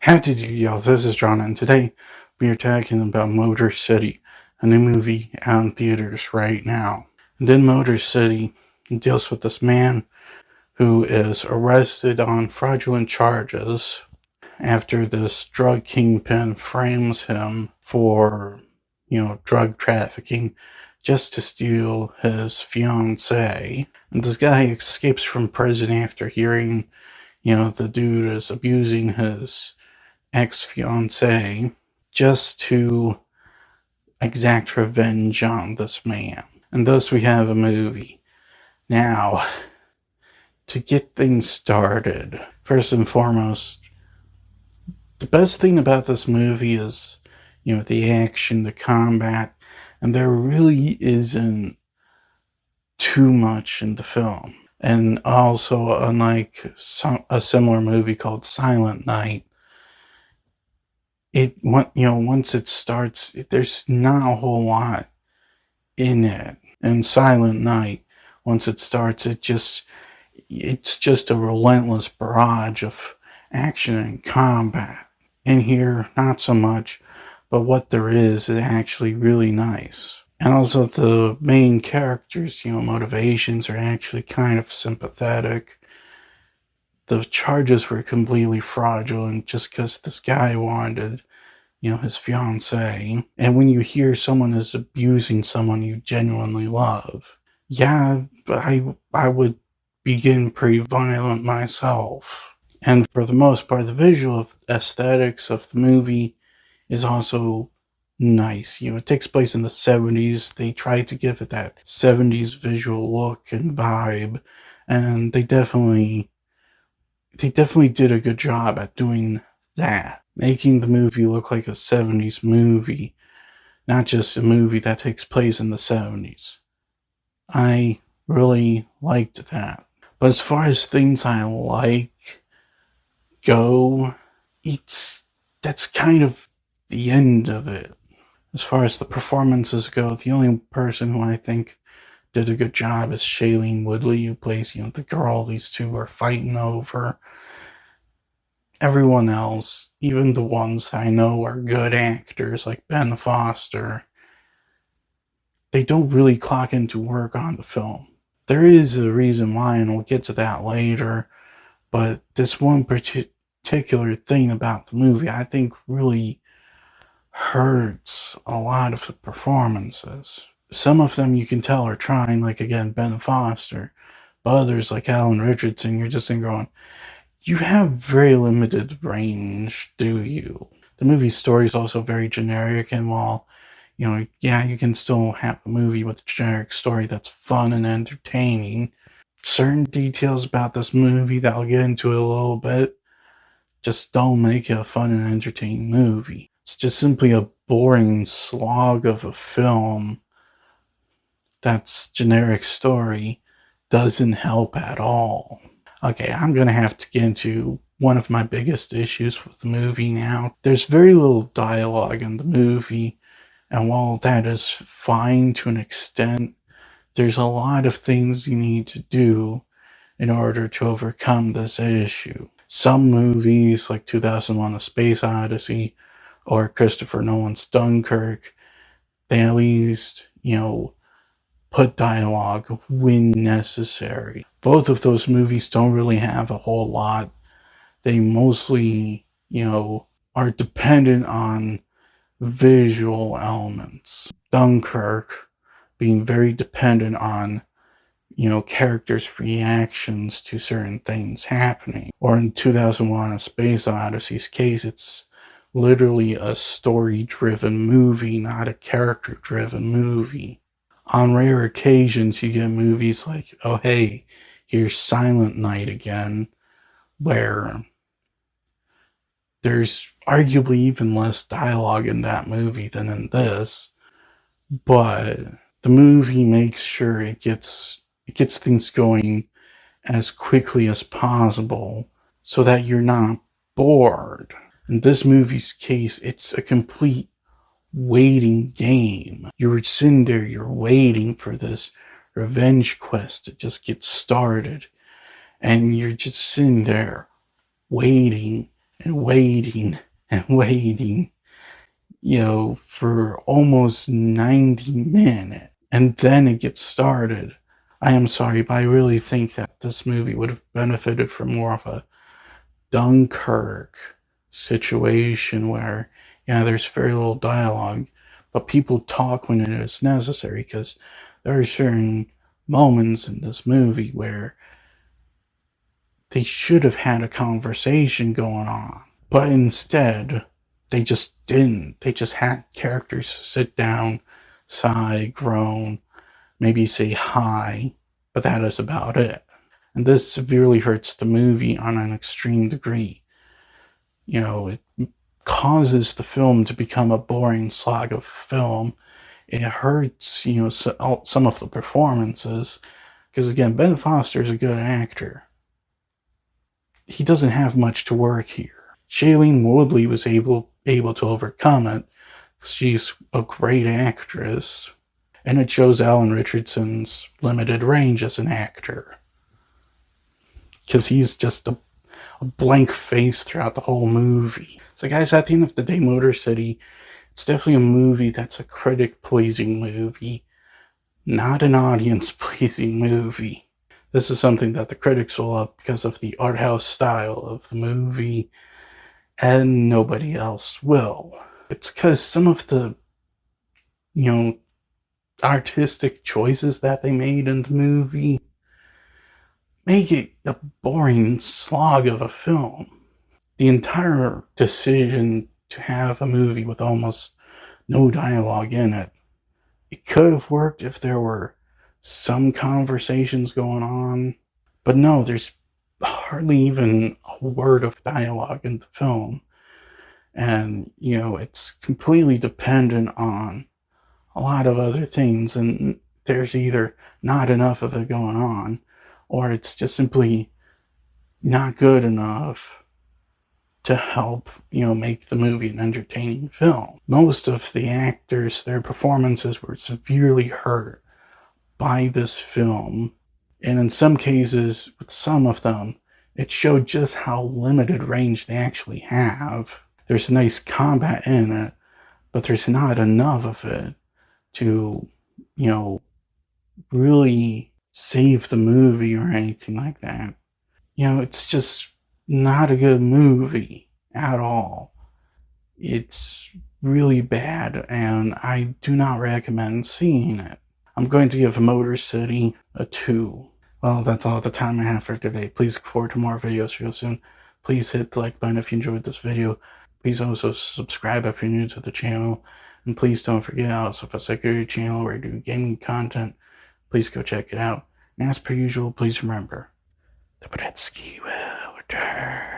How did you yell? This is John, and today we are talking about Motor City, a new movie out in theaters right now. And in Motor City, it deals with this man who is arrested on fraudulent charges after this drug kingpin frames him for, drug trafficking just to steal his fiancée. And this guy escapes from prison after hearing, the dude is abusing his ex-fiancée just to exact revenge on this man. And thus we have a movie. Now, to get things started, first and foremost, the best thing about this movie is, the action, the combat, and there really isn't too much in the film. And also, unlike a similar movie called Silent Night, once it starts, there's not a whole lot in it. And Silent Night, once it starts, it's just a relentless barrage of action and combat. In here, not so much, but what there is actually really nice. And also the main characters, motivations are actually kind of sympathetic. The charges were completely fraudulent just because this guy wanted, his fiance. And when you hear someone is abusing someone you genuinely love, yeah, I would begin pretty violent myself. And for the most part, the visual aesthetics of the movie is also nice. It takes place in the 70s. They try to give it that 70s visual look and vibe, and they definitely did a good job at doing that, making the movie look like a 70s movie, not just a movie that takes place in the 70s. I really liked that. But as far as things I like go, that's kind of the end of it. As far as the performances go, the only person who I think did a good job is Shailene Woodley, who plays, the girl these two are fighting over. Everyone else, even the ones that I know are good actors, like Ben Foster, they don't really clock into work on the film. There is a reason why, and we'll get to that later, but this one particular thing about the movie, I think really hurts a lot of the performances. Some of them you can tell are trying, like again, Ben Foster, but others, like Alan Richardson, you're just going, you have very limited range, do you? The movie's story is also very generic, and while, you can still have a movie with a generic story that's fun and entertaining, certain details about this movie that I'll get into a little bit just don't make it a fun and entertaining movie. It's just simply a boring slog of a film that's generic story doesn't help at all. Okay, I'm going to have to get into one of my biggest issues with the movie now. There's very little dialogue in the movie, and while that is fine to an extent, there's a lot of things you need to do in order to overcome this issue. Some movies, like 2001: A Space Odyssey or Christopher Nolan's Dunkirk, they at least, put dialogue when necessary. Both of those movies don't really have a whole lot. They mostly, are dependent on visual elements. Dunkirk being very dependent on, characters' reactions to certain things happening. Or in 2001: A Space Odyssey's case, it's literally a story-driven movie, not a character-driven movie. On rare occasions, you get movies like, oh hey, here's Silent Night again, where there's arguably even less dialogue in that movie than in this, but the movie makes sure it gets things going as quickly as possible so that you're not bored. In this movie's case, it's a complete waiting game. You're sitting there, you're waiting for this revenge quest to just get started, and you're just sitting there waiting and waiting and waiting, for almost 90 minutes. And then it gets started. I am sorry, but I really think that this movie would have benefited from more of a Dunkirk situation where, there's very little dialogue, but people talk when it is necessary, because there are certain moments in this movie where they should have had a conversation going on. But instead, they just didn't. They just had characters sit down, sigh, groan, maybe say hi, but that is about it. And this severely hurts the movie on an extreme degree. It causes the film to become a boring slog of film. It hurts, some of the performances. Because again, Ben Foster is a good actor. He doesn't have much to work here. Shailene Woodley was able to overcome it. She's a great actress. And it shows Alan Richardson's limited range as an actor. Because he's just a blank face throughout the whole movie. So guys, at the end of the day, Motor City, it's definitely a movie that's a critic-pleasing movie, not an audience-pleasing movie. This is something that the critics will love because of the art house style of the movie, and nobody else will. It's because some of the, artistic choices that they made in the movie make it a boring slog of a film. The entire decision to have a movie with almost no dialogue in it, it could have worked if there were some conversations going on, but no, there's hardly even a word of dialogue in the film. And, it's completely dependent on a lot of other things, and there's either not enough of it going on, or it's just simply not good enough to help, make the movie an entertaining film. Most of the actors, their performances were severely hurt by this film, and in some cases, with some of them, it showed just how limited range they actually have. There's nice combat in it, but there's not enough of it to, really save the movie or anything like that. It's just not a good movie at all. It's really bad, and I do not recommend seeing it. I'm going to give Motor City a 2. Well, that's all the time I have for today. Please look forward to more videos real soon. Please hit the like button if you enjoyed this video. Please also subscribe if you're new to the channel. And please don't forget, I also have a secondary channel where I do gaming content. Please go check it out. And as per usual, please remember, the Brodetsky will return.